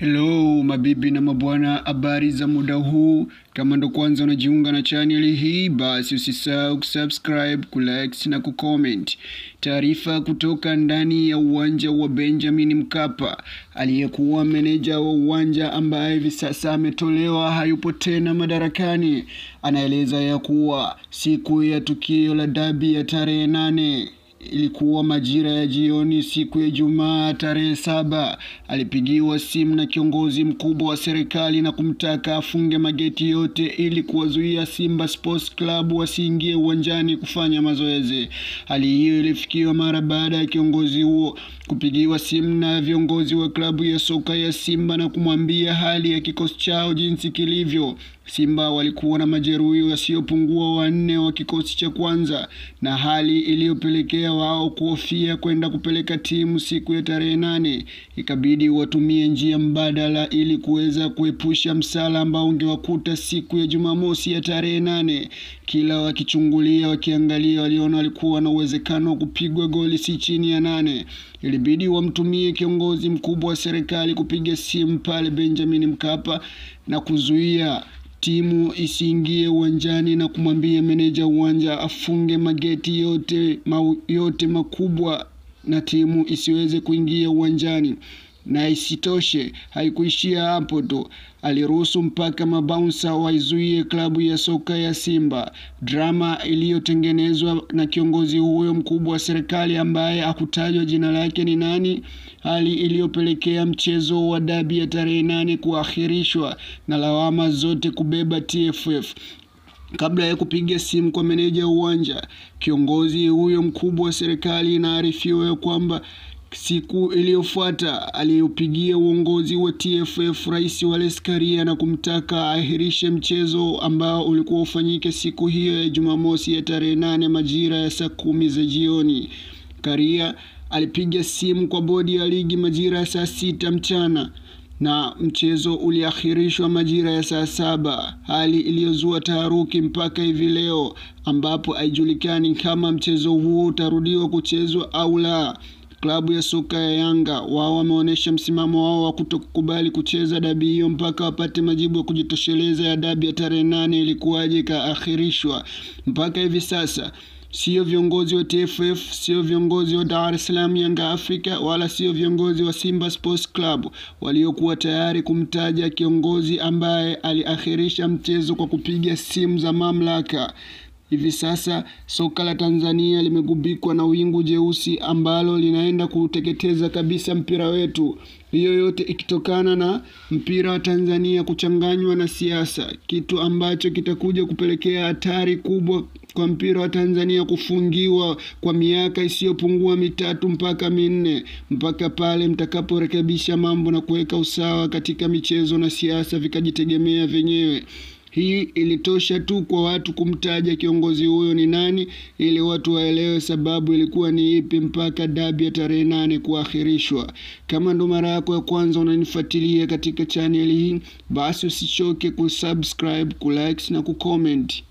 Hello mabibi na mabwana, habari za muda huu. Kama ndo kwanza unajiunga na channel hii, basi usisahau kusubscribe, kulike na kucomment. Taarifa kutoka ndani ya uwanja wa Benjamin Mkapa. Aliyekuwa meneja wa uwanja ambaye hivi sasa ametolewa, hayupo tena madarakani, anaeleza ya kuwa siku ya tukio la dabi ya tarehe 8 ilikuwa majira ya jioni siku ya Ijumaa tarehe 7. Alipigiwa simu na kiongozi mkubwa wa serikali na kumtaka afunge mageti yote ili kuwazuia Simba Sports Club wasiingie uwanjani kufanya mazoezi. Hali hiyo ilifikiwa mara baada ya kiongozi huo kupigiwa simu na viongozi wa klabu ya soka ya Simba na kumwambia hali ya kikosi chao jinsi kilivyo. Simba walikuwa na majeruhi wasiopungua 4 wa kikosi cha kwanza, na hali iliyopelekea wao kuhofia kwenda kupeleka timu siku ya tarehe 8. Ikabidi watumie njia mbadala ili kuweza kuepusha msala ambao ungewakuta siku ya Jumamosi ya tarehe 8. Kila wakichungulia, wakiangalia, waliona walikuwa na uwezekano wa kupigwa goli si chini ya 8. Ilibidi wamtumie kiongozi mkubwa wa serikali kupiga simu pale Benjamin Mkapa na kuzuia timu isiingie uwanjani na kumwambia meneja uwanja afunge mageti yote makubwa na timu isiweze kuingia uwanjani. Na isitoshe, haikuishia hapo tu, aliruhusu mpaka mabouncer waizuie klabu ya soka ya Simba. Drama iliyotengenezwa na kiongozi huyo mkubwa wa serikali ambaye hakutajwa jina lake ni nani, hali iliyopelekea mchezo wa dabi ya tarehe 8 kuahirishwa na lawama zote kubeba TFF. Kabla ya kupiga simu kwa meneja uwanja, kiongozi huyo mkubwa wa serikali inaarifiwa kwamba siku iliyofuata aliupigia uongozi wa TFF Rais Wallace Karia na kumtaka ahirishe mchezo ambao ulikuwa ufanyike siku hiyo ya Jumamosi ya tarehe 8 majira ya saa 10 za jioni. Karia alipiga simu kwa bodi ya ligi majira ya saa 6 mchana na mchezo uliahirishwa majira ya saa 7, hali iliyozua taharuki mpaka hivi leo ambapo haijulikani kama mchezo huo utarudiwa kuchezwa au la. Klabu ya soka ya Yanga wao wameonyesha msimamo wao wa kutokubali kucheza dabi hiyo mpaka wapate majibu ya kujitosheleza ya dabi ya tarehe 8 ilikuwaje kaahirishwa. Mpaka hivi sasa sio viongozi wa TFF, sio viongozi wa Dar es Salaam Yanga Africa, wala sio viongozi wa Simba Sports Club waliokuwa tayari kumtaja kiongozi ambaye aliakhirisha mchezo kwa kupiga simu za mamlaka. Hivi sasa soka la Tanzania limegubikwa na wingu jeusi ambalo linaenda kuteketeza kabisa mpira wetu. Hiyo yote ikitokana na mpira wa Tanzania kuchanganywa na siasa, kitu ambacho kitakuja kupelekea hatari kubwa kwa mpira wa Tanzania kufungiwa kwa miaka isiyopungua 3 mpaka 4, mpaka pale mtakaporekebisha mambo na kuweka usawa katika michezo na siasa vikajitegemea venyewe. Hii ilitosha tu kwa watu kumtaja kiongozi huyo ni nani ili watu waelewe sababu ilikuwa ni ipi mpaka dabi ya tarehe 8 kuahirishwa. Kama ndo mara yako ya kwanza unanifuatilia katika channel hii, basi usichoke kusubscribe, kulike na kucomment.